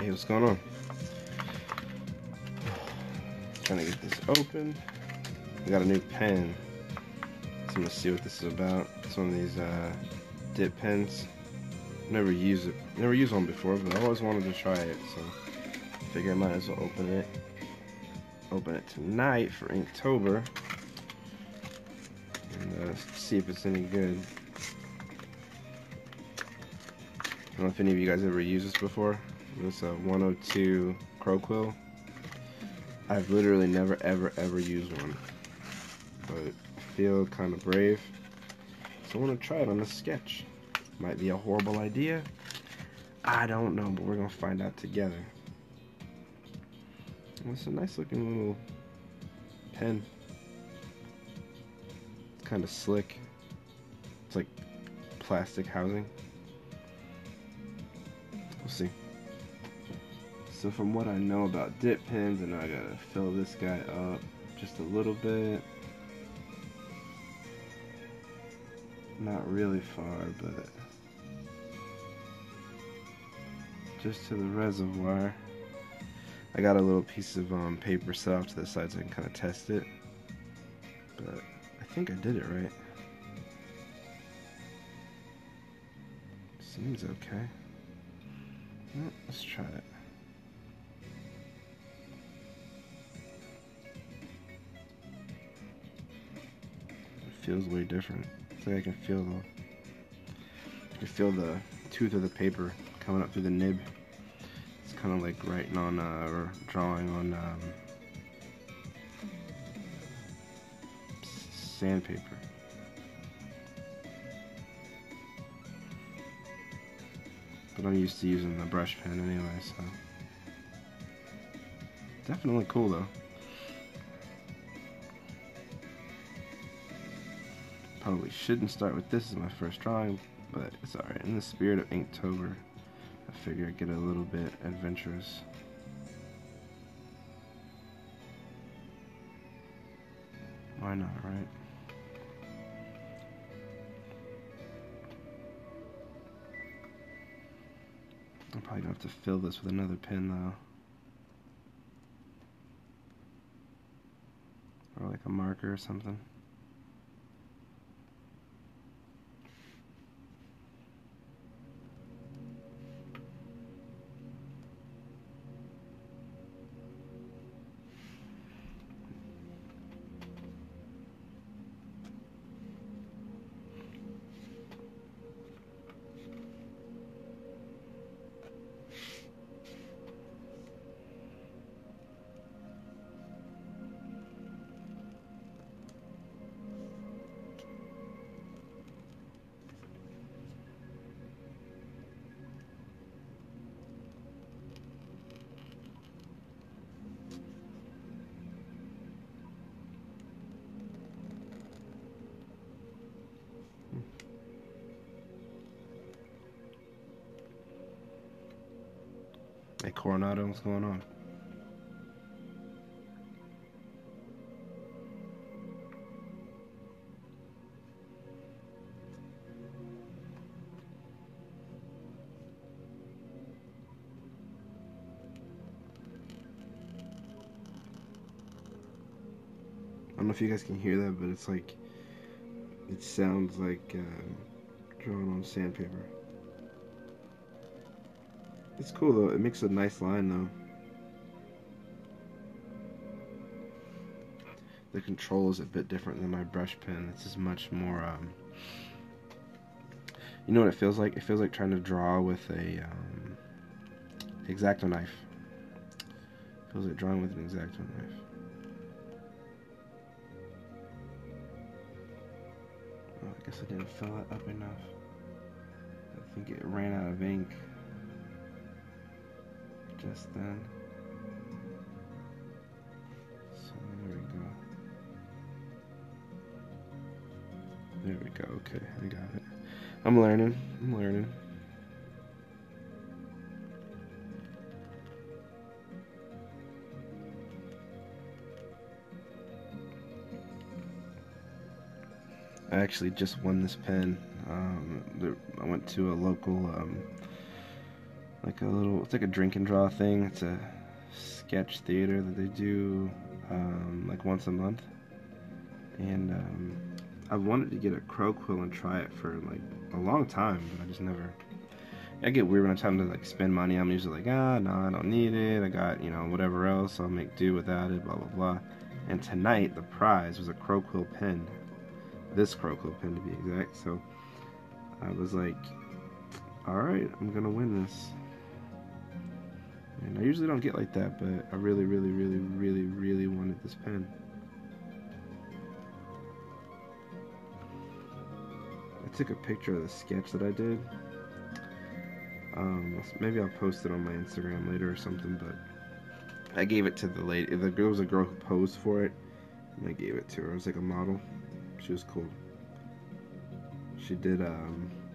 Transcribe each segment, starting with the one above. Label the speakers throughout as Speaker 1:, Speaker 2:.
Speaker 1: Hey, what's going on? Trying to get this open. I got a new pen, so I'm gonna see what this is about. It's one of these dip pens. Never used one before, but I always wanted to try it, so I figured I might as well open it. Open it tonight for Inktober, and see if it's any good. I don't know if any of you guys ever used this before. This 102 Crow Quill. I've literally never ever used one, but I feel kind of brave, so I want to try it on a sketch. Might be a horrible idea, I don't know, but we're gonna find out together. And it's a nice looking little pen. It's kind of slick. It's like plastic housing. We'll see. So from what I know about dip pens, I know I gotta fill this guy up just a little bit. Not really far, but just to the reservoir. I got a little piece of paper set off to the side so I can kind of test it, but I think I did it right. Seems okay. Well, let's try it. It feels way different. It's like I can feel the tooth of the paper coming up through the nib. It's kind of like writing on or drawing on sandpaper. But I'm used to using the brush pen anyway, so definitely cool though. Probably shouldn't start with this as my first drawing, but it's alright. In the spirit of Inktober, I figure I'd get a little bit adventurous. Why not, right? I'm probably gonna have to fill this with another pen though. Or like a marker or something. Hey Coronado, what's going on? I don't know if you guys can hear that, but it's like, it sounds like drawn on sandpaper. It's cool though, it makes a nice line though. The control is a bit different than my brush pen. This is much more, you know what it feels like? It feels like trying to draw with a X-Acto knife. It feels like drawing with an X-Acto knife. Oh, I guess I didn't fill it up enough. I think it ran out of ink just then. So there we go. There we go. Okay, I got it. I'm learning. I actually just won this pen. I went to a local like a little, it's like a drink and draw thing. It's a sketch theater that they do like once a month. And I've wanted to get a crow quill and try it for like a long time, but I just never. I get weird when I'm trying to like spend money. I'm usually like, no, I don't need it. I got, you know, whatever else. So I'll make do without it, blah, blah, blah. And tonight, the prize was a crow quill pen. This crow quill pen, to be exact. So I was like, alright, I'm going to win this. And I usually don't get like that, but I really, really, really, really, really wanted this pen. I took a picture of the sketch that I did. Maybe I'll post it on my Instagram later or something, but I gave it to the lady. There was a girl who posed for it, and I gave it to her. It was like a model. She was cool. She did,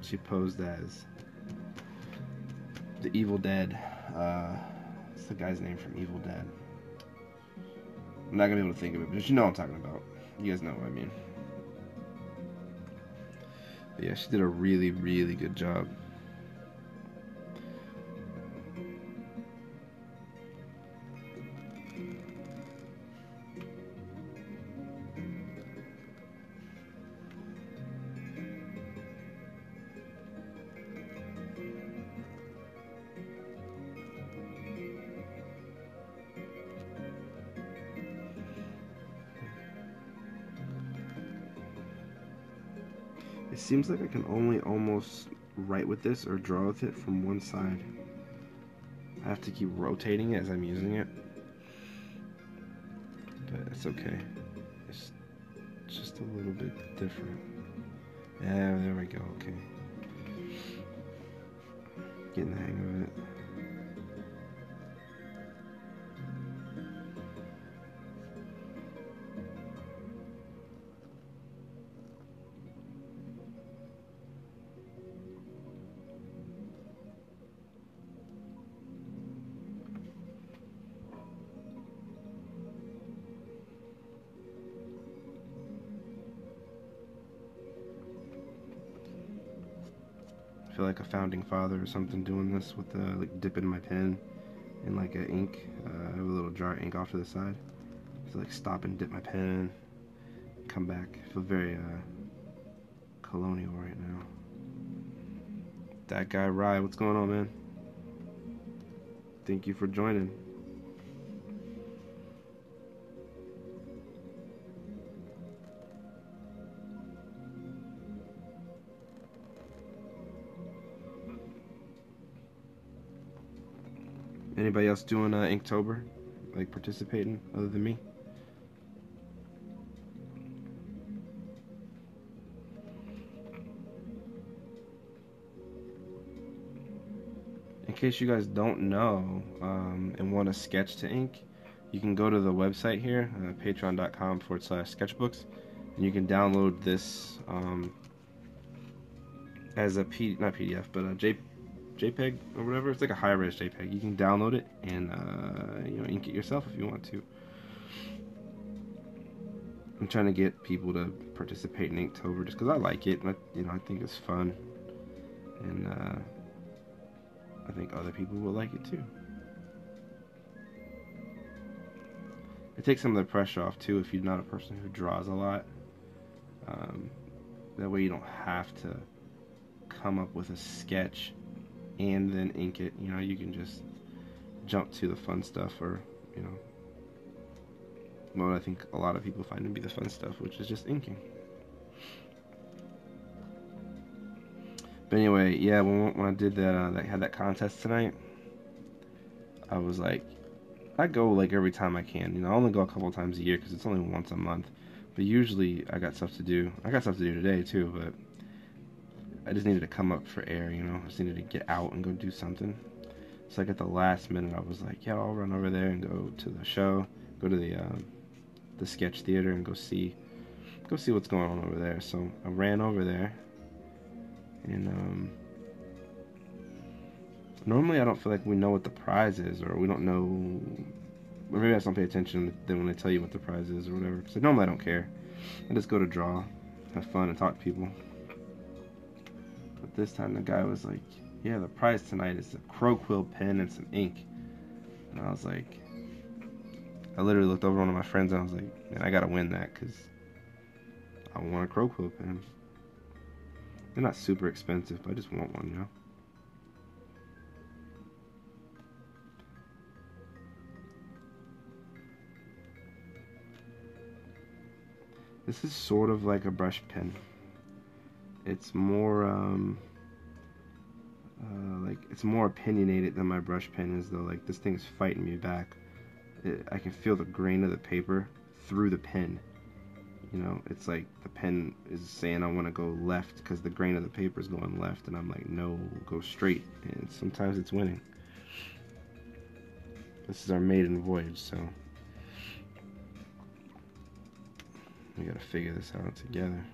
Speaker 1: she posed as the Evil Dead. What's the guy's name from Evil Dead? I'm not gonna be able to think of it, but you know what I'm talking about. You guys know what I mean. But yeah, she did a really, really good job. It seems like I can only almost write with this or draw with it from one side. I have to keep rotating it as I'm using it. But it's okay. It's just a little bit different. Yeah, there we go, okay. Getting the hang of it. I feel like a founding father or something doing this with like dipping my pen in like a ink. I have a little jar of ink off to the side. So like stop and dip my pen, come back. I feel very colonial right now. That guy Rye, what's going on, man? Thank you for joining. Anybody else doing Inktober? Like participating other than me? In case you guys don't know and want to sketch to ink, you can go to the website here, patreon.com/sketchbooks, and you can download this as a not PDF, but a JPEG or whatever. It's like a high-res JPEG. You can download it and you know, ink it yourself if you want to. I'm trying to get people to participate in Inktober just because I like it. You know, I think it's fun, and I think other people will like it too. It takes some of the pressure off too if you're not a person who draws a lot. That way you don't have to come up with a sketch and then ink it. You know, you can just jump to the fun stuff, or you know, what I think a lot of people find to be the fun stuff, which is just inking. But anyway, yeah, when I did that, had that contest tonight, I was like, I go like every time I can. You know, I only go a couple times a year because it's only once a month. But usually I got stuff to do. I got stuff to do today too, but I just needed to come up for air, you know. I just needed to get out and go do something. So like at the last minute, I was like, yeah, I'll run over there and go to the show, go to the sketch theater and go see what's going on over there. So I ran over there, and normally I don't feel like we know what the prize is, or we don't know, or maybe I just don't pay attention then when they tell you what the prize is or whatever. Because normally I don't care. I just go to draw, have fun, and talk to people. But this time the guy was like, yeah, the prize tonight is a Crow Quill pen and some ink. And I was like, I literally looked over at one of my friends and I was like, man, I gotta win that because I want a Crow Quill pen. They're not super expensive, but I just want one, you know? This is sort of like a brush pen. It's more, like, it's more opinionated than my brush pen is, though. Like, this thing's fighting me back. I can feel the grain of the paper through the pen. You know, it's like the pen is saying I want to go left because the grain of the paper is going left, and I'm like, no, go straight. And sometimes it's winning. This is our maiden voyage, so we gotta figure this out together.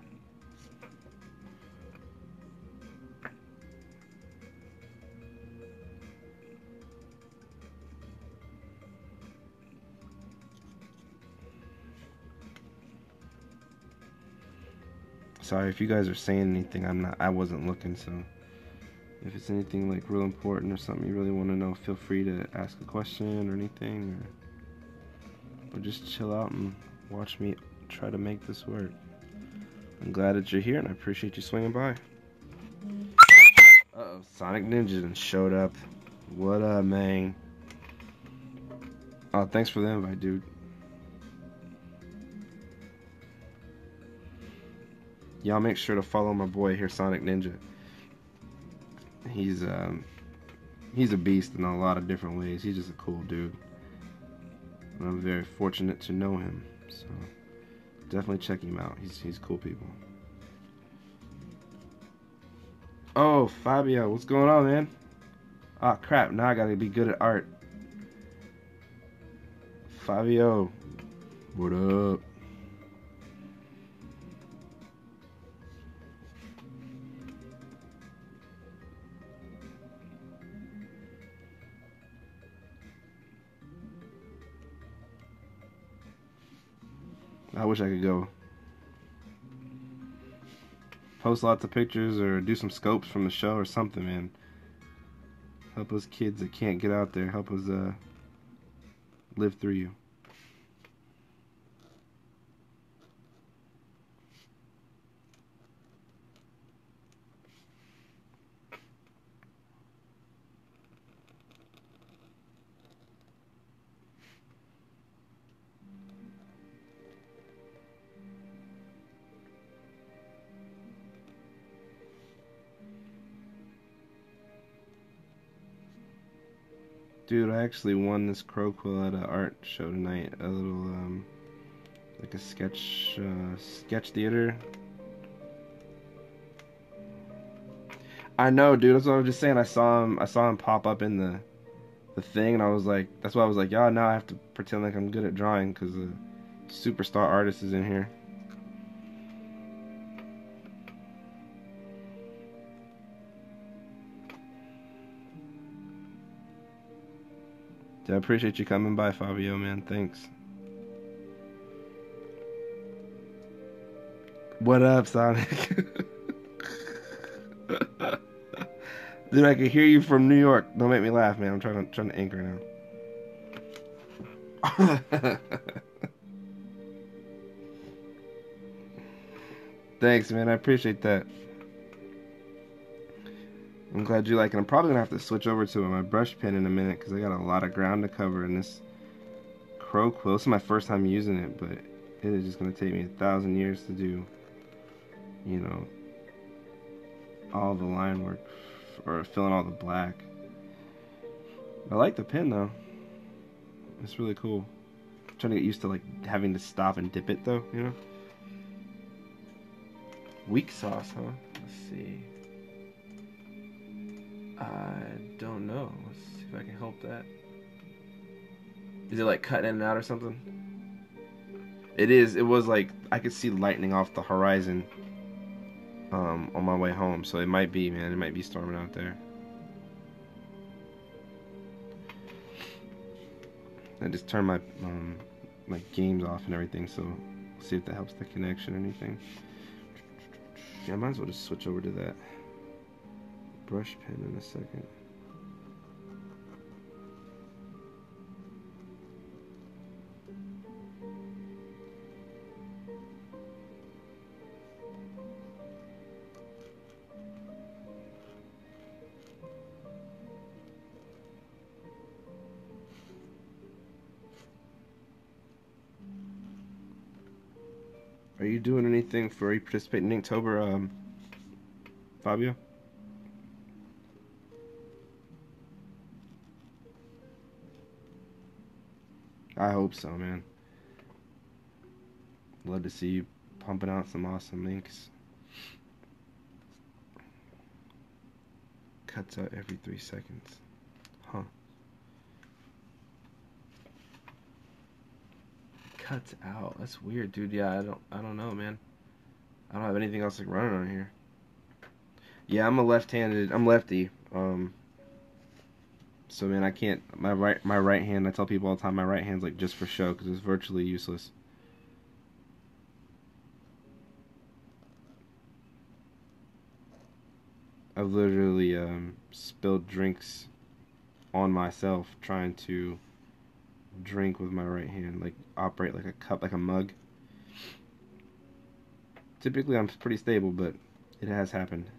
Speaker 1: Sorry if you guys are saying anything. I wasn't looking, so if it's anything like real important or something you really want to know, feel free to ask a question or anything, or just chill out and watch me try to make this work. I'm glad that you're here and I appreciate you swinging by. Uh-oh, Sonic Ninja done showed up. What up, man? Oh, thanks for the invite, dude. Y'all make sure to follow my boy here, Sonic Ninja. He's a beast in a lot of different ways. He's just a cool dude. And I'm very fortunate to know him. So definitely check him out. He's cool people. Oh, Fabio, what's going on, man? Ah, crap, now I gotta be good at art. Fabio, what up? I wish I could go post lots of pictures or do some scopes from the show or something, man. Help us kids that can't get out there. Help us live through you. Dude, I actually won this Crow Quill at an art show tonight. A little, like a sketch theater. I know, dude. That's what I was just saying. I saw him pop up in the thing, and I was like, that's why I was like, y'all, now I have to pretend like I'm good at drawing because a superstar artist is in here. I appreciate you coming by, Fabio, man. Thanks. What up, Sonic? Dude, I can hear you from New York. Don't make me laugh, man. I'm trying to ink right now. Thanks, man. I appreciate that. I'm glad you like it. I'm probably gonna have to switch over to my brush pen in a minute because I got a lot of ground to cover in this Crow Quill. This is my first time using it, but it is just gonna take me 1,000 years to do, you know, all the line work or fill in all the black. I like the pen though. It's really cool. I'm trying to get used to like having to stop and dip it though, you know. Weak sauce, huh? Let's see. I don't know. Let's see if I can help that. Is it like cutting in and out or something? It is. It was like I could see lightning off the horizon on my way home. So it might be, man. It might be storming out there. I just turned my my games off and everything. So we'll see if that helps the connection or anything. Yeah, I might as well just switch over to that. brush pen in a second. Are you doing anything are you participating in Inktober, Fabio? I hope so, man. Love to see you pumping out some awesome inks. Cuts out every 3 seconds. Huh. Cuts out. That's weird, dude. Yeah, I don't know, man. I don't have anything else like running on here. Yeah, I'm lefty. So man, I can't my right hand, I tell people all the time my right hand's like just for show cuz it's virtually useless. I've literally spilled drinks on myself trying to drink with my right hand, like operate like a cup, like a mug. Typically I'm pretty stable, but it has happened.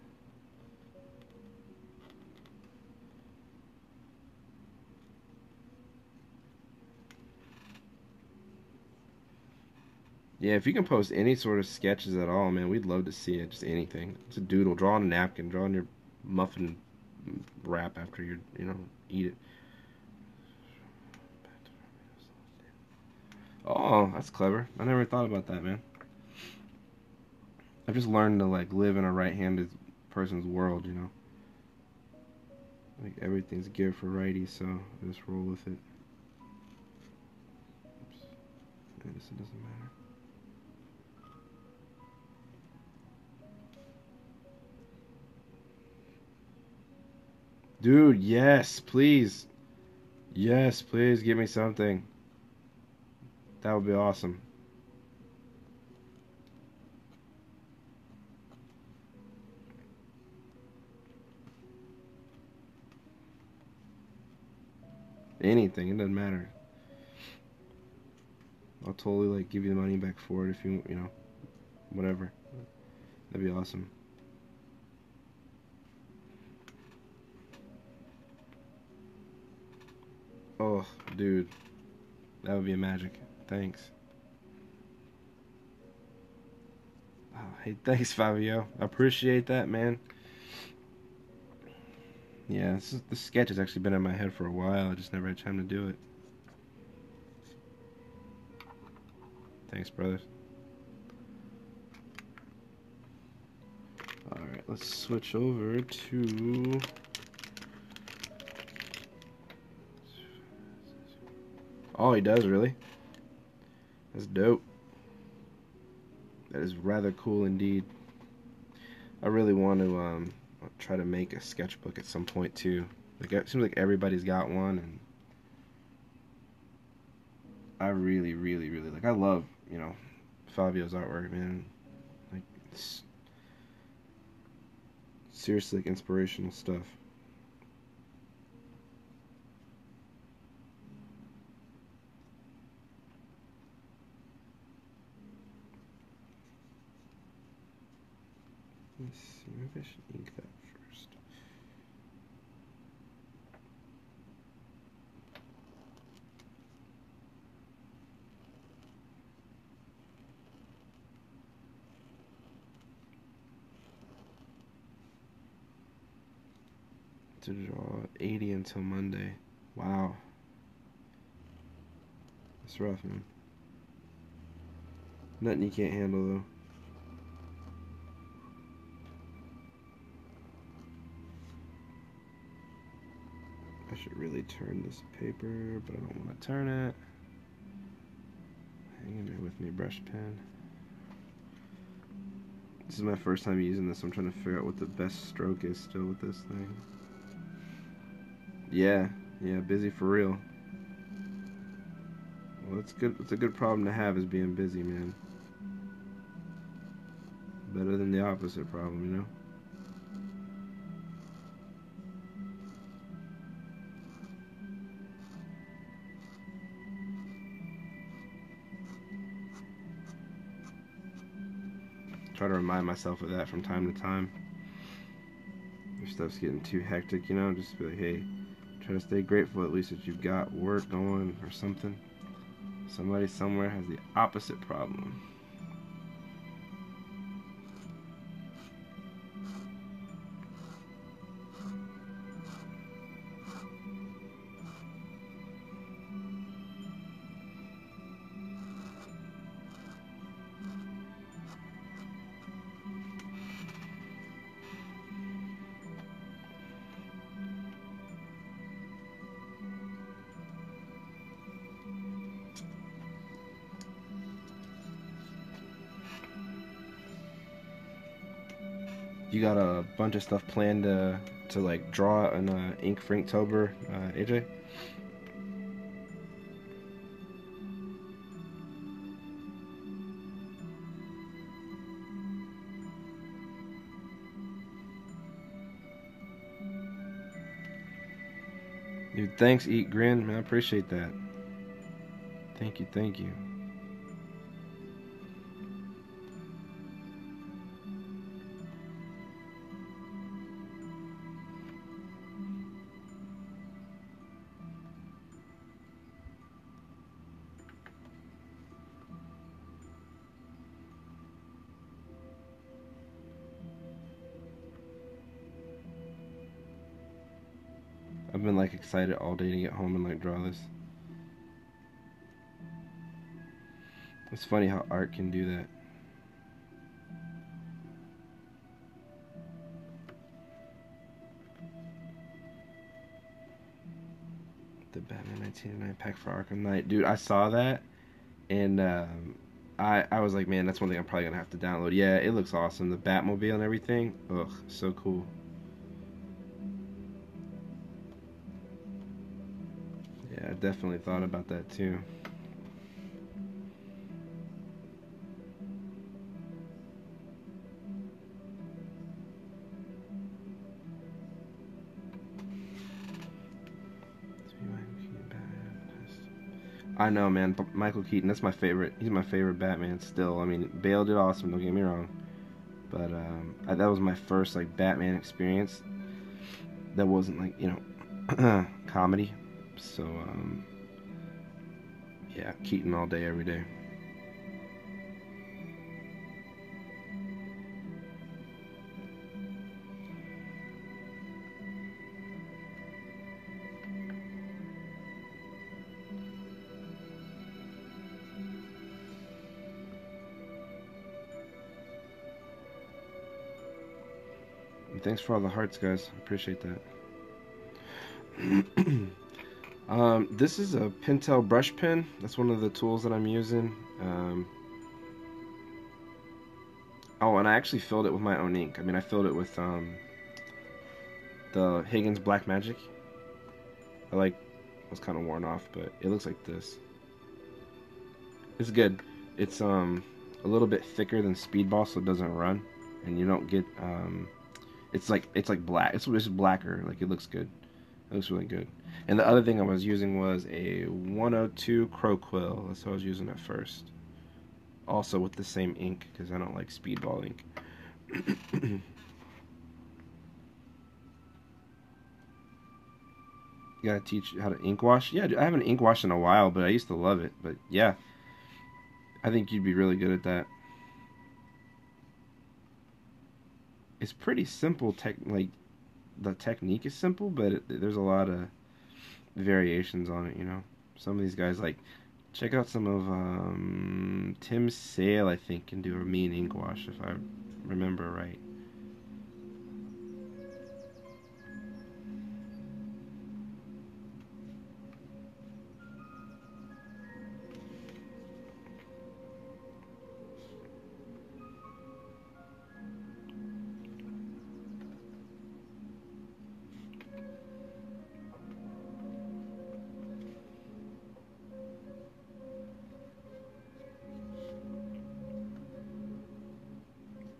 Speaker 1: Yeah, if you can post any sort of sketches at all, man, we'd love to see it. Just anything. It's a doodle. Draw on a napkin. Draw on your muffin wrap after eat it. Oh, that's clever. I never thought about that, man. I've just learned to like live in a right-handed person's world, you know. Like everything's geared for righties, so I just roll with it. Oops. I guess it doesn't matter. Dude, yes, please. Yes, please give me something. That would be awesome. Anything, it doesn't matter. I'll totally like give you the money back for it if you know, whatever. That'd be awesome. Oh, dude. That would be a magic. Thanks. Oh, hey, thanks, Fabio. I appreciate that, man. Yeah, this sketch has actually been in my head for a while. I just never had time to do it. Thanks, brothers. Alright, let's switch over to... Oh, he does, really? That's dope. That is rather cool indeed. I really want to try to make a sketchbook at some point too. Like it seems like everybody's got one, and I really, really, really like. I love Fabio's artwork, man. Like it's seriously like inspirational stuff. Let's see, maybe I should ink that first. To draw 80 until Monday. Wow. That's rough, man. Nothing you can't handle, though. I should really turn this paper, but I don't want to turn it. Hang in there with me, brush pen. This is my first time using this. I'm trying to figure out what the best stroke is still with this thing. Yeah, busy for real. Well, it's good. It's a good problem to have, is being busy, man. Better than the opposite problem, you know? try to remind myself of that from time to time. If stuff's getting too hectic, you know, just be like, hey, try to stay grateful at least that you've got work going or something. Somebody somewhere has the opposite problem. You got a bunch of stuff planned to like draw an ink for Inktober, AJ? Dude, thanks, Eat Grin, man. I appreciate that. Thank you, thank you. I've been like excited all day to get home and like draw this. It's funny how art can do that. The Batman 1989 pack for Arkham Knight. Dude, I saw that and I was like, man, that's one thing I'm probably gonna have to download. Yeah, it looks awesome. The Batmobile and everything. Ugh, so cool. Yeah, I definitely thought about that too. I know, man. Michael Keaton, that's my favorite. He's my favorite Batman still. I mean, Bale did awesome, don't get me wrong. But that was my first like Batman experience that wasn't like, you know, comedy. So yeah, Keaton all day, every day. And thanks for all the hearts, guys. Appreciate that. This is a Pentel brush pen. That's one of the tools that I'm using. Oh, and I actually filled it with my own ink. I mean, I filled it with the Higgins Black Magic. I like, it was kind of worn off, but it looks like this. It's good. It's a little bit thicker than Speedball, so it doesn't run, and you don't get it's like black. It's just blacker. Like it looks good. It looks really good. And the other thing I was using was a 102 Crow Quill. That's what I was using at first. Also with the same ink because I don't like Speedball ink. You gotta teach how to ink wash. Yeah, I haven't ink washed in a while, but I used to love it. But yeah, I think you'd be really good at that. It's pretty simple. Like the technique is simple, but there's a lot of variations on it. You know, some of these guys like check out some of Tim Sale. I think can do a mean ink wash if I remember right.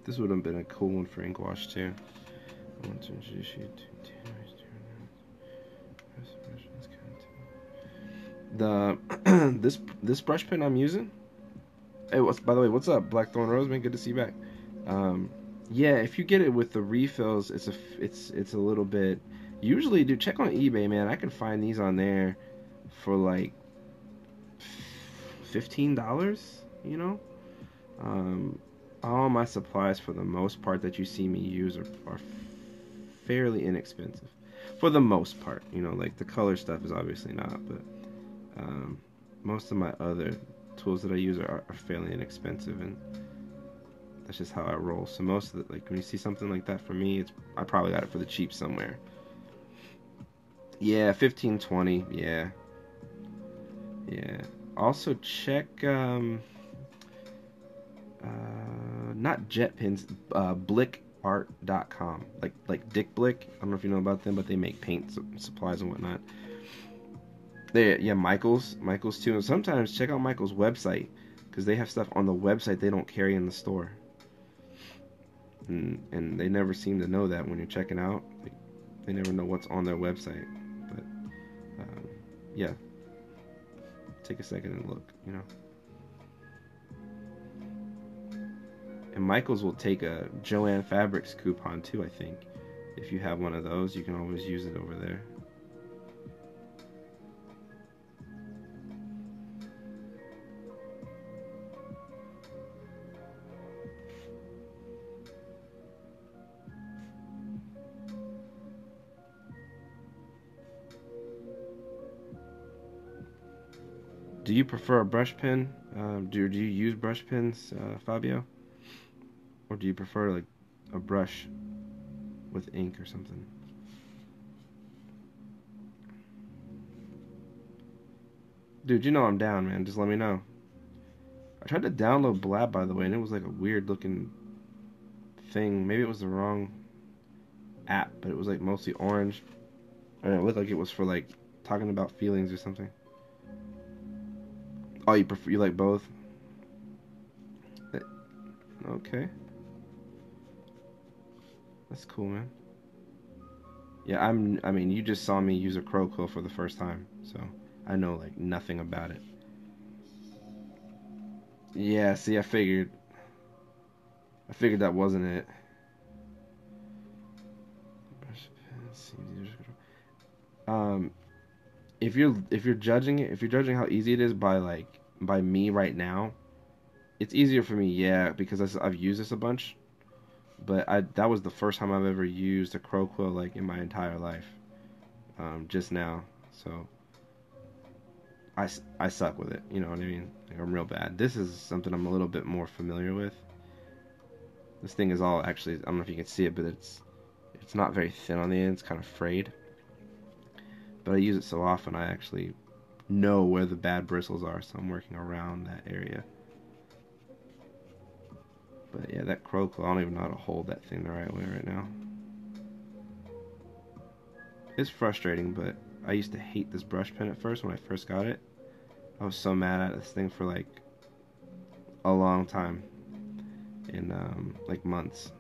Speaker 1: This would have been a cool one for ink wash too. I want to introduce you to the this brush pen I'm using. Hey, by the way, what's up, Blackthorn Roseman? Good to see you back. Um, yeah, if you get it with the refills, it's a little bit. Usually, dude, check on eBay, man. I can find these on there for like $15. You know, um, all my supplies for the most part that you see me use are fairly inexpensive, for the most part. You know, like the color stuff is obviously not, but um, most of my other tools that I use are fairly inexpensive, and that's just how I roll. So most of the, like when you see something like that for me, it's I probably got it for the cheap somewhere. Yeah, 15, 20. Yeah, yeah. Also check not JetPins, blickart.com. Like Dick Blick. I don't know if you know about them, but they make paint supplies and whatnot. They yeah, Michaels too. And sometimes check out Michaels' website because they have stuff on the website they don't carry in the store. And they never seem to know that when you're checking out. Like, they never know what's on their website. But um, yeah, take a second and look. You know. And Michaels will take a Joann Fabrics coupon too. I think if you have one of those, you can always use it over there. Do you prefer a brush pen? Do you use brush pens, Fabio, or do you prefer like a brush with ink or something? Dude, you know I'm down, man. Just let me know. I tried to download Blab, by the way, and it was like a weird looking thing. Maybe it was the wrong app, but it was like mostly orange, and it looked like it was for like talking about feelings or something. Oh, you like both? Eh, okay, that's cool, man. Yeah, I mean, you just saw me use a Crow Quill for the first time, so I know like nothing about it. Yeah, see, I figured that wasn't it. Um, if you're judging how easy it is by like by me right now, it's easier for me, yeah, because I've used this a bunch. But I that was the first time I've ever used a Crow Quill like in my entire life. Just now, so I suck with it. You know what I mean? Like, I'm real bad. This is something I'm a little bit more familiar with. This thing is all actually, I don't know if you can see it, but it's not very thin on the end. It's kind of frayed. But I use it so often, I actually know where the bad bristles are, so I'm working around that area. But yeah, that Crow Quill, I don't even know how to hold that thing the right way right now. It's frustrating, but I used to hate this brush pen at first when I first got it. I was so mad at this thing for like a long time, in like months.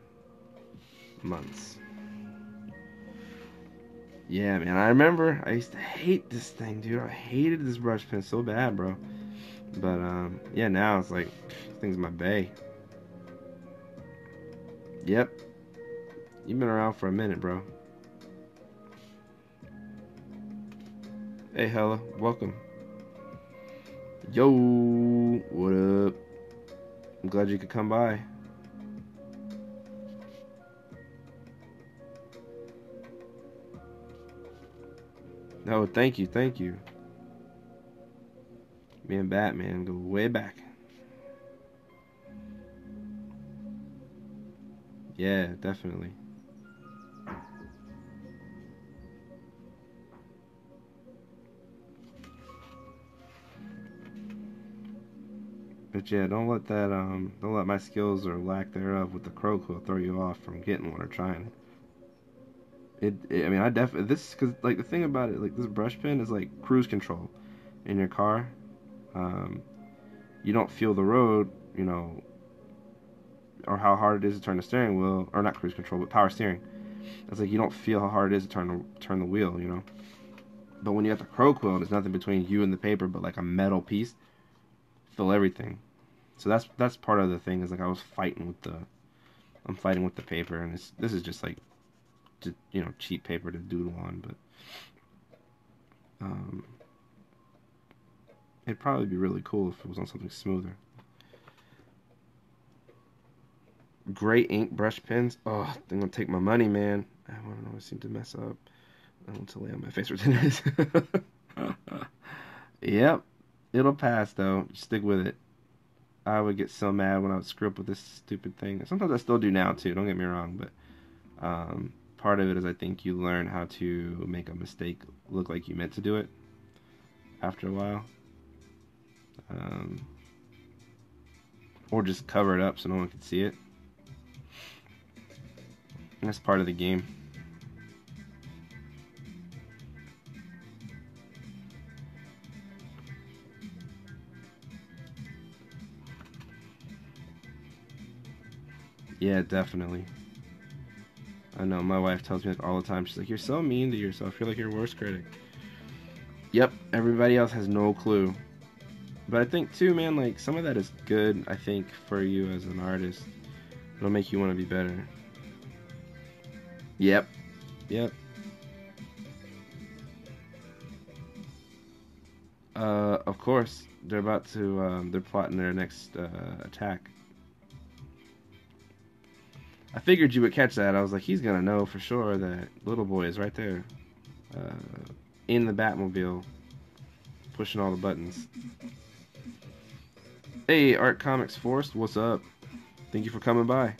Speaker 1: Yeah, man, I remember I used to hate this thing, dude. I hated this brush pen so bad, bro. But yeah, now it's like this thing's my bae. Yep, you've been around for a minute, bro. Hey, Hella, welcome. Yo, what up? I'm glad you could come by. No, thank you, thank you. Me and Batman go way back. Yeah, definitely. But yeah, don't let my skills or lack thereof with the Crow Quill throw you off from getting one or trying I mean, I definitely this because like the thing about it, like this brush pen is like cruise control in your car. Um, you don't feel the road, you know, or how hard it is to turn the steering wheel, or not cruise control, but power steering. It's like you don't feel how hard it is to turn the wheel, you know. But when you got the Crow Quill, there's nothing between you and the paper but like a metal piece. Feel everything. So that's part of the thing is like I was fighting with the I'm fighting with the paper, and this is just like, you know, cheap paper to doodle on, but um, it'd probably be really cool if it was on something smoother. Gray ink brush pens. Oh, they're gonna take my money, man. I don't know. I seem to mess up. I want to lay on my face for 10 minutes. Yep, it'll pass though. Stick with it. I would get so mad when I would screw up with this stupid thing. Sometimes I still do now too. Don't get me wrong, but part of it is I think you learn how to make a mistake look like you meant to do it after a while, um, or just cover it up so no one can see it. And that's part of the game. Yeah, definitely. I know my wife tells me like all the time. She's like, "You're so mean to yourself. You're like your worst critic." Yep, everybody else has no clue. But I think too, man, like some of that is good. I think for you as an artist, it'll make you want to be better. Yep, yep. Of course, they're about to. They're plotting their next attack. I figured you would catch that. I was like, he's gonna know for sure that little boy is right there, in the Batmobile, pushing all the buttons. Hey, Art Comics Force, what's up? Thank you for coming by.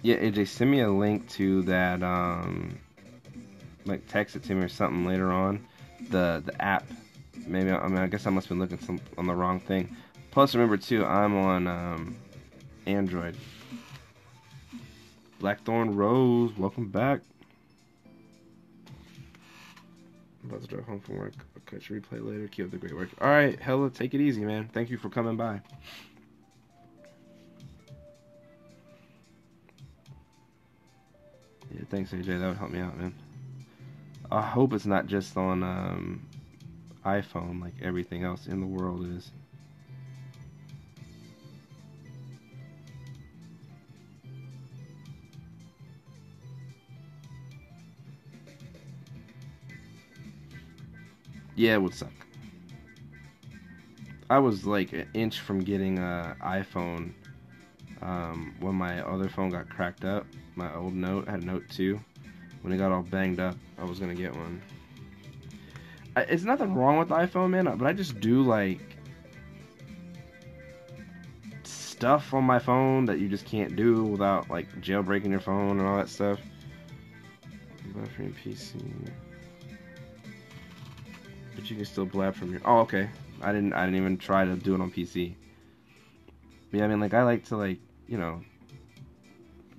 Speaker 1: Yeah, AJ, send me a link to that. Like text it to me or something later on. The app. Maybe I mean I guess I must have been looking on the wrong thing. Plus, remember too, I'm on Android. Blackthorn Rose, welcome back. I'm about to drive home from work. I'll catch a replay later. Keep up the great work. All right, Hella, take it easy, man. Thank you for coming by. Yeah, thanks, AJ. That would help me out, man. I hope it's not just on iPhone like everything else in the world is. Yeah, it would suck. I was like an inch from getting an iPhone when my other phone got cracked up. My old Note had a Note 2. When it got all banged up, I was gonna get one. It's nothing wrong with the iPhone, man, but I just do like stuff on my phone that you just can't do without like jailbreaking your phone and all that stuff. Buffering PC, but you can still blab from your. Oh, okay. I didn't even try to do it on PC. But yeah, I mean, like I like to like you know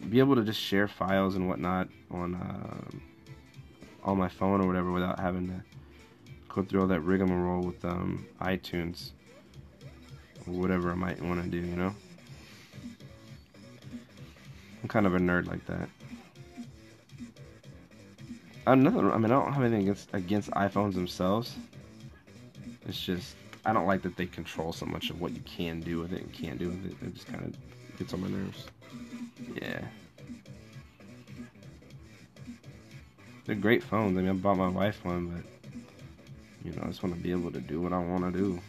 Speaker 1: be able to just share files and whatnot on my phone or whatever without having to go through all that rigmarole with iTunes or whatever I might want to do, you know? I'm kind of a nerd like that. I mean, I don't have anything against iPhones themselves. It's just I don't like that they control so much of what you can do with it and can't do with it. It just kind of gets on my nerves. Yeah. They're great phones. I mean, I bought my wife one, but you know, I just want to be able to do what I want to do.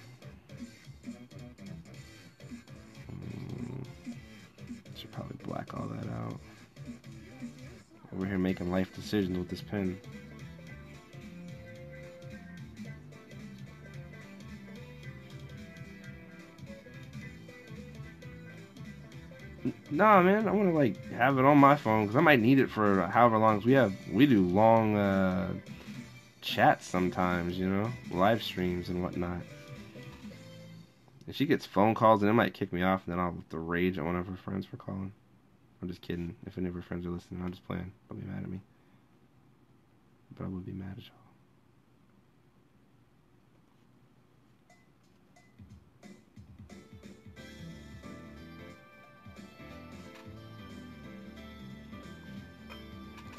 Speaker 1: Should probably black all that out. Over here making life decisions with this pen. Nah, man, I want to like have it on my phone because I might need it for however long. We do long chats sometimes, you know, live streams and whatnot. If she gets phone calls, then it might kick me off, and then I'll have to rage at one of her friends for calling. I'm just kidding. If any of her friends are listening, I'm just playing. They'll be mad at me. But I would be mad at y'all.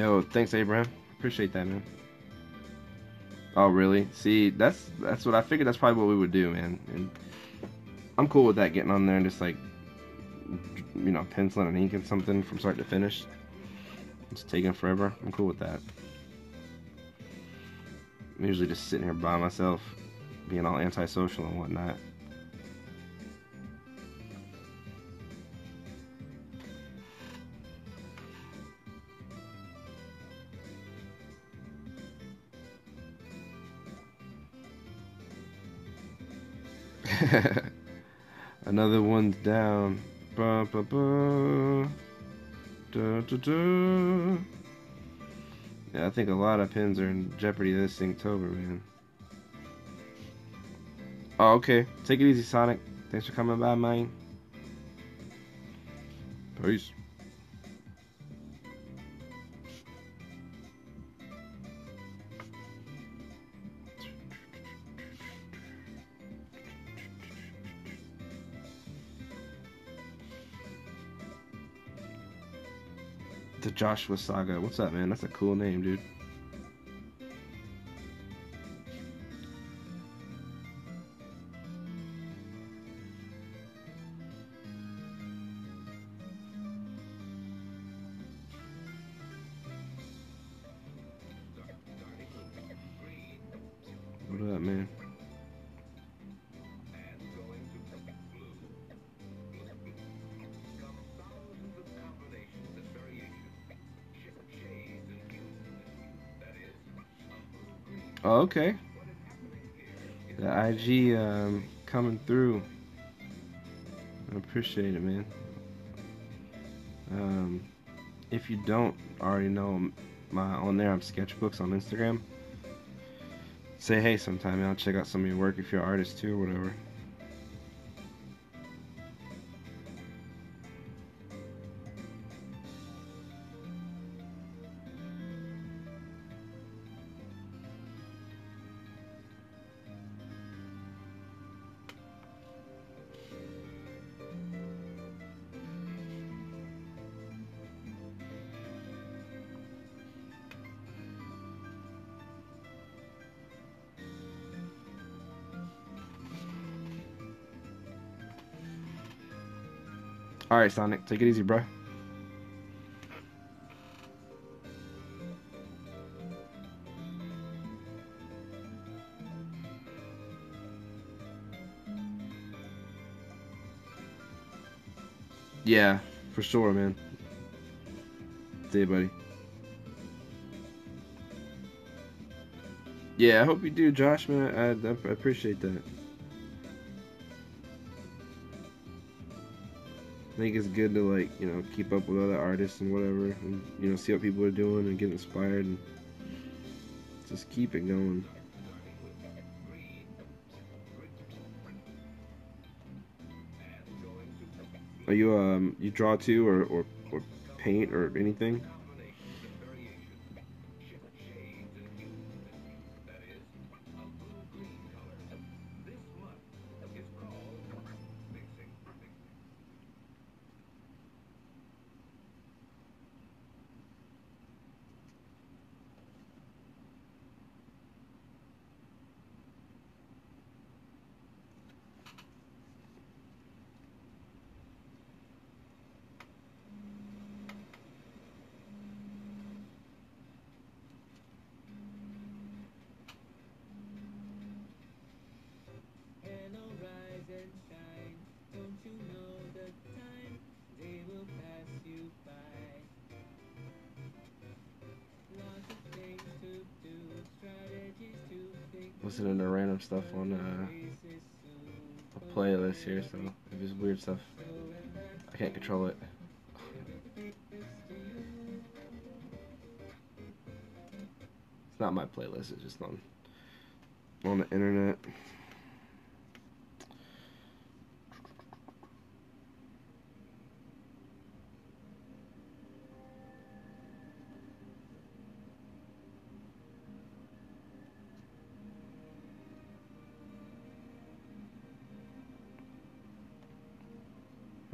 Speaker 1: Yo, thanks, Abraham. Appreciate that, man. Oh, really? See, that's what I figured. That's probably what we would do, man. And I'm cool with that, getting on there and just like, penciling and inking something from start to finish. It's taking forever. I'm cool with that. I'm usually just sitting here by myself, being all antisocial and whatnot. Another one's down. Ba, ba, ba. Da, da, da. Yeah, I think a lot of pins are in jeopardy this Inktober, man. Oh, okay. Take it easy, Sonic. Thanks for coming by, man. Peace. The Joshua Saga. What's up, man? That's a cool name, dude. What up, man? Oh, okay. The IG coming through. I appreciate it, man. If you don't already know, on there I'm Sketchbooks on Instagram. Say hey sometime, and I'll check out some of your work if you're an artist too or whatever. Alright, Sonic, take it easy, bro. Yeah, for sure, man. See you, buddy. Yeah, I hope you do, Josh, man. I appreciate that. I think it's good to, like, keep up with other artists and whatever, and, see what people are doing and get inspired and just keep it going. Are you draw too, or paint or anything? Listening to random stuff on a playlist here, so if it's weird stuff, I can't control it. It's not my playlist, it's just on the internet.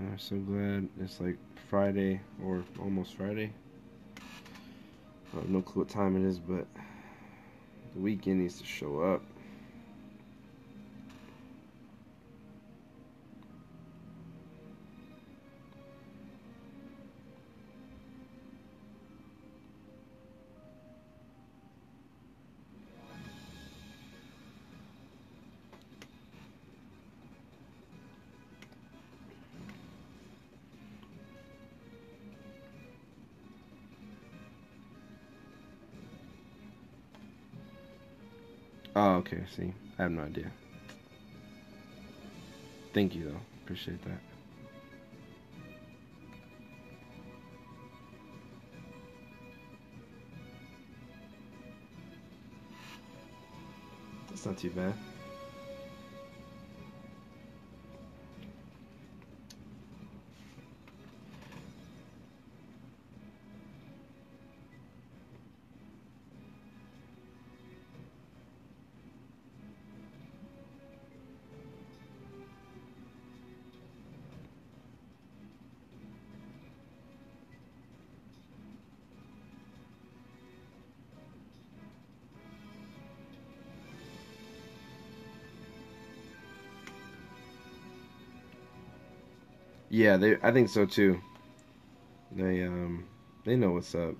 Speaker 1: I'm so glad it's like Friday or almost Friday. I have no clue what time it is, but the weekend needs to show up. Oh, okay. See, I have no idea. Thank you, though. Appreciate that. That's not too bad. Yeah, I think so too. They they know what's up.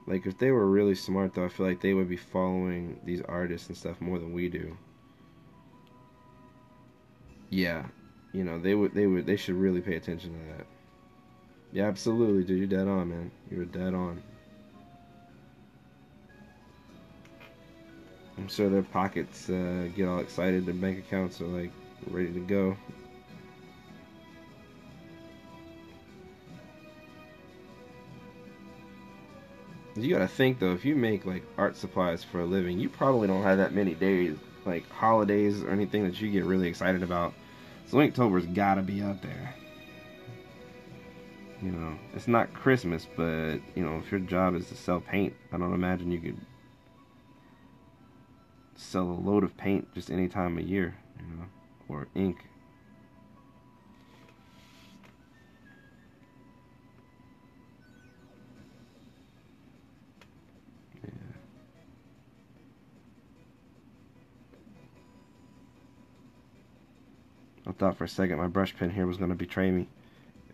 Speaker 1: Like if they were really smart though, I feel like they would be following these artists and stuff more than we do. Yeah. They should really pay attention to that. Yeah, absolutely, dude. You're dead on, man. You were dead on. I'm sure their pockets get all excited. Their bank accounts are like ready to go. You gotta think though, if you make like art supplies for a living, you probably don't have that many days, like holidays or anything that you get really excited about. So Inktober's gotta be up there. It's not Christmas, but if your job is to sell paint, I don't imagine you could sell a load of paint just any time of year, or ink. Yeah. I thought for a second my brush pen here was gonna betray me.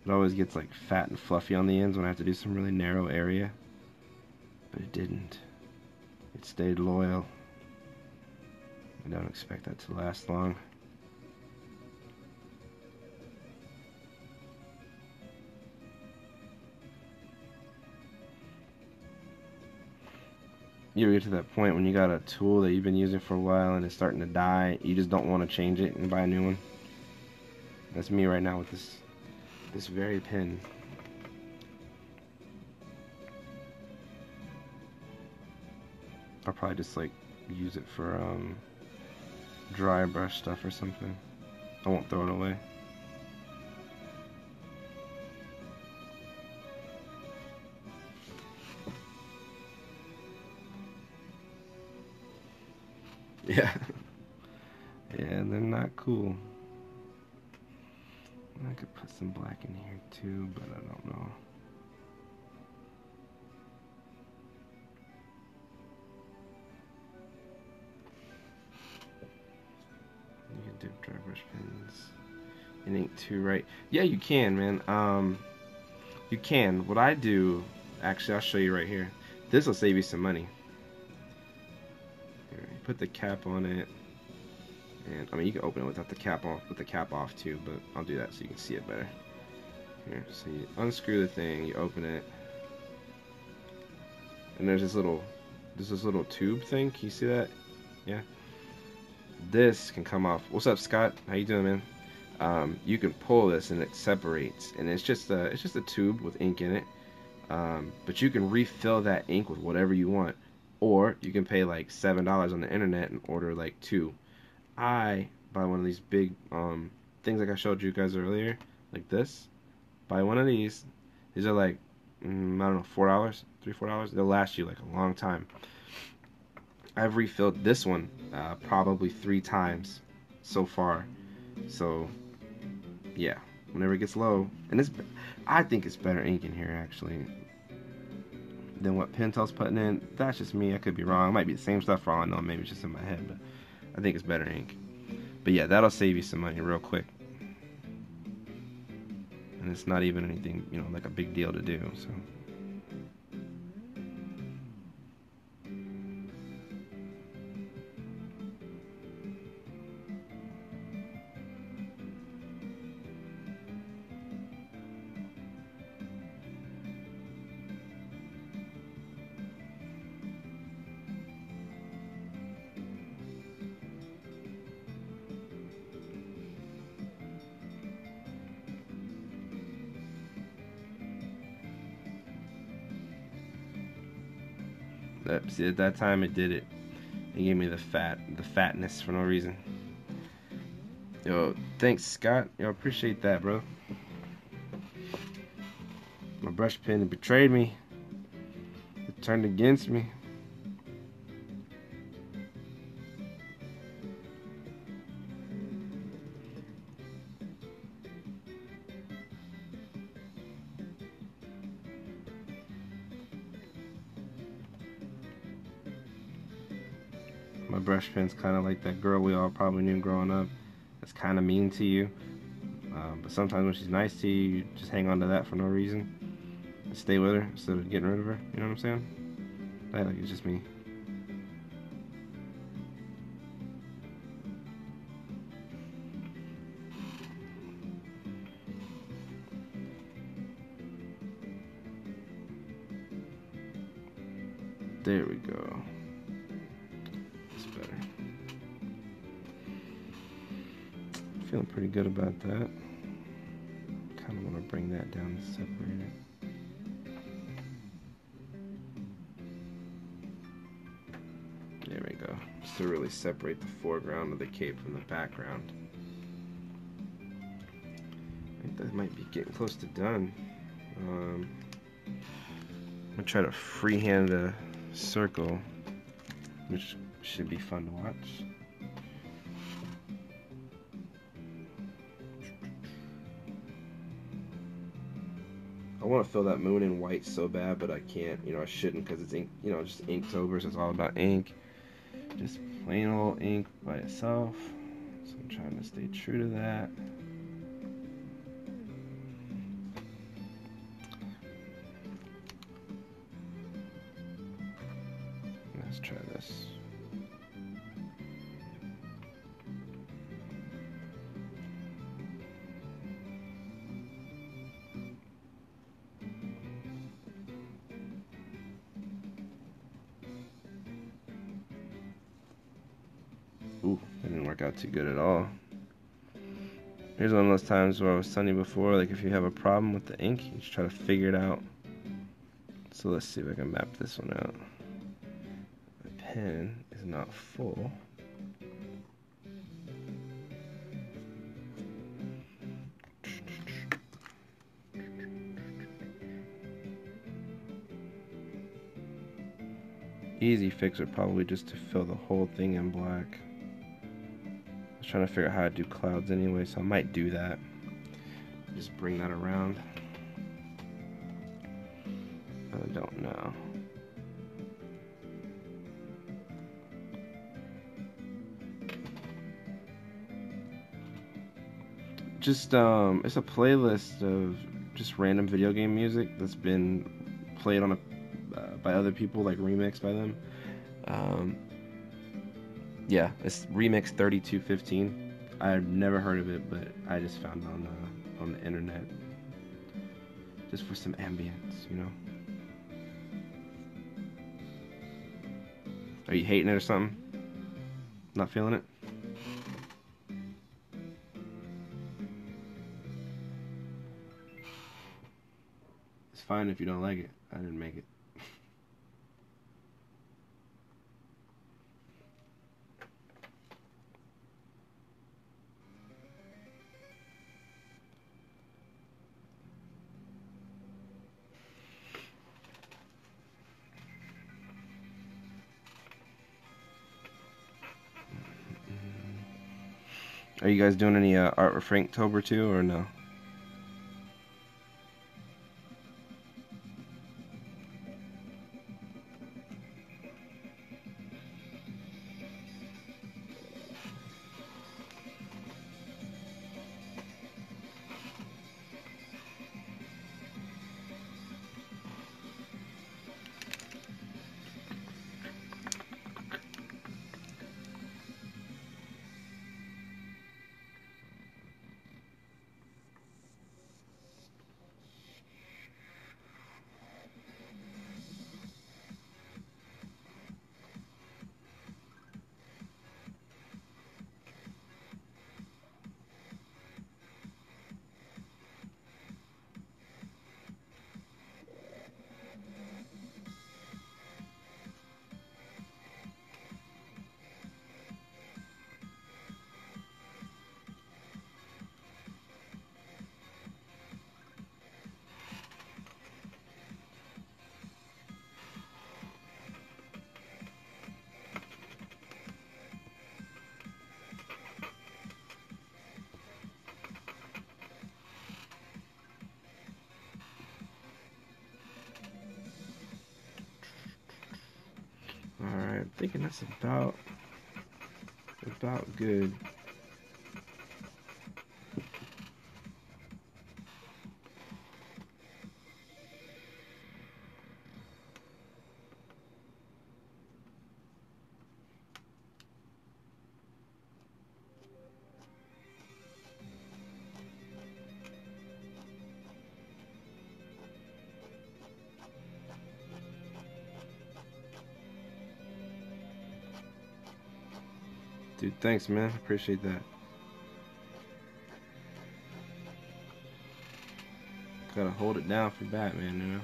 Speaker 1: It always gets like fat and fluffy on the ends when I have to do some really narrow area, but it didn't. It stayed loyal. I don't expect that to last long. You ever get to that point when you got a tool that you've been using for a while and it's starting to die, you just don't want to change it and buy a new one? That's me right now with this very pen. I'll probably just like use it for dry brush stuff or something. I won't throw it away. Yeah. Yeah, they're not cool. I could put some black in here too, but I don't know. You can dip dry brush pens in ink too, right? Yeah, you can, man. You can. What I do, actually, I'll show you right here. This will save you some money. Here, you put the cap on it, and I mean you can open it without the cap off, with the cap off too, but I'll do that so you can see it better. Here, so you unscrew the thing, you open it, and there's this little tube thing. Can you see that? Yeah. This can come off. What's up, Scott? How you doing, man? You can pull this and it separates, and it's just a tube with ink in it. But you can refill that ink with whatever you want, or you can pay like $7 on the internet and order like two. I buy one of these big things like I showed you guys earlier, like this. Buy one of these. These are like I don't know, $4, $3, $4. They'll last you like a long time. I've refilled this one probably 3 times so far. So yeah, whenever it gets low, and I think it's better ink in here actually. than what Pentel's putting in. That's just me. I could be wrong. It might be the same stuff for all I know. Maybe it's just in my head, but I think it's better ink. But yeah, that'll save you some money real quick. And it's not even anything, you know, like a big deal to do. So. See, at that time it did it. It gave me the fatness for no reason. Yo, thanks Scott. Yo, appreciate that, bro. My brush pen betrayed me. It turned against me. My brush pen's kind of like that girl we all probably knew growing up. That's kind of mean to you. But sometimes when she's nice to you, you just hang on to that for no reason. And stay with her instead of getting rid of her. You know what I'm saying? I like it's just me. There we go. That's better. Feeling pretty good about that. Kind of want to bring that down and separate it. There we go. Just to really separate the foreground of the cape from the background. I think that might be getting close to done. I'm gonna try to freehand a circle, which should be fun to watch. I want to fill that moon in white so bad, but I can't. You know, I shouldn't because it's ink. You know, just Inktober, so it's all about ink. Just plain old ink by itself. So I'm trying to stay true to that. Let's try this. Ooh, that didn't work out too good at all. Here's one of those times where I was telling you before, like if you have a problem with the ink, you just try to figure it out. So let's see if I can map this one out. My pen is not full. Easy fix would probably just to fill the whole thing in black. I was trying to figure out how to do clouds anyway, so I might do that. Just bring that around. I don't know. Just it's a playlist of just random video game music that's been played on a by other people, like remixed by them. Yeah, it's Remix 3215. I've never heard of it, but I just found it on the internet, just for some ambience, you know. Are you hating it or something? Not feeling it? It's fine if you don't like it. I didn't make it. Are you guys doing any art with Franktober too, or no? thinking that's about good. Dude, thanks, man. Appreciate that. Gotta hold it down for Batman, you know?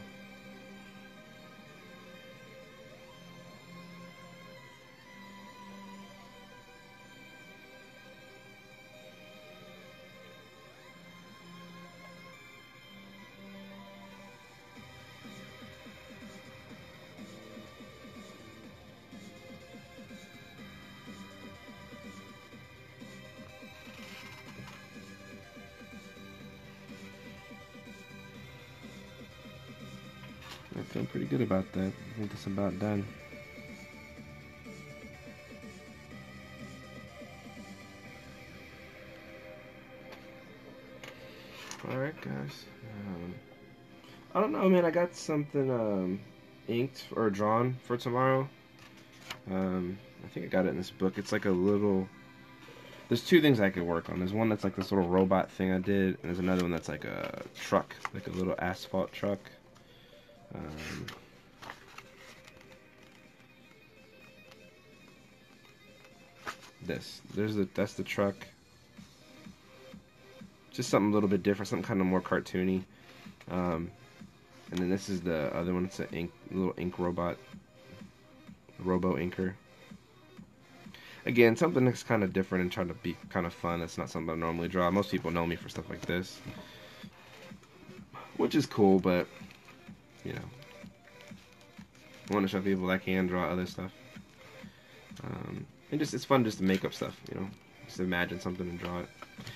Speaker 1: I feel pretty good about that. I think that's about done. Alright, guys. I don't know, man. I got something inked or drawn for tomorrow. I think I got it in this book. It's like a little... There's two things I could work on. There's one that's like this little robot thing I did, and there's another one that's like a truck, like a little asphalt truck. That's the truck. Just something a little bit different, something kind of more cartoony. And then this is the other one. It's a little ink robot, robo inker. Again, something that's kind of different and trying to be kind of fun. That's not something I normally draw. Most people know me for stuff like this, which is cool, but you know, I want to show people that I can draw other stuff. And it's fun just to make up stuff, you know, just imagine something and draw it.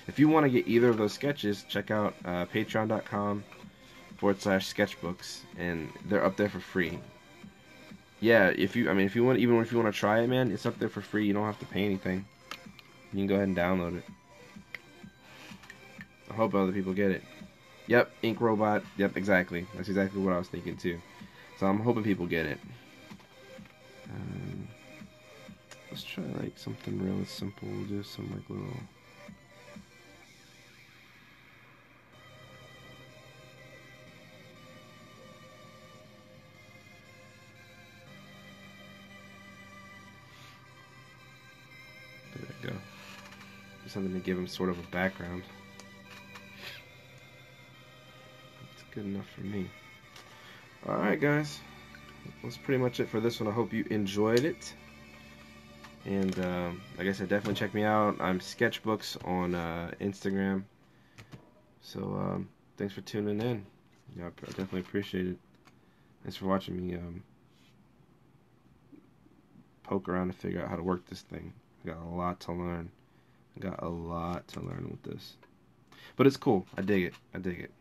Speaker 1: If you want to get either of those sketches, check out patreon.com/sketchbooks, and they're up there for free. Yeah, if you want, even if you want to try it, man, it's up there for free. You don't have to pay anything. You can go ahead and download it. I hope other people get it. Yep, Ink Robot. Yep, exactly. That's exactly what I was thinking too. So I'm hoping people get it. Let's try like something real simple. Just some like little. There we go. Just something to give him sort of a background. That's good enough for me. Alright, guys. That's pretty much it for this one. I hope you enjoyed it. And like I said, definitely check me out. I'm Sketchbooks on Instagram. So thanks for tuning in. Yeah, I definitely appreciate it. Thanks for watching me poke around to figure out how to work this thing. I got a lot to learn. With this. But it's cool. I dig it.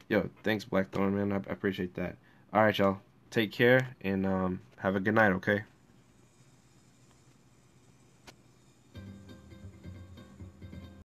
Speaker 1: Yo, thanks Blackthorn, man. I appreciate that. Alright, y'all. Take care and have a good night, okay?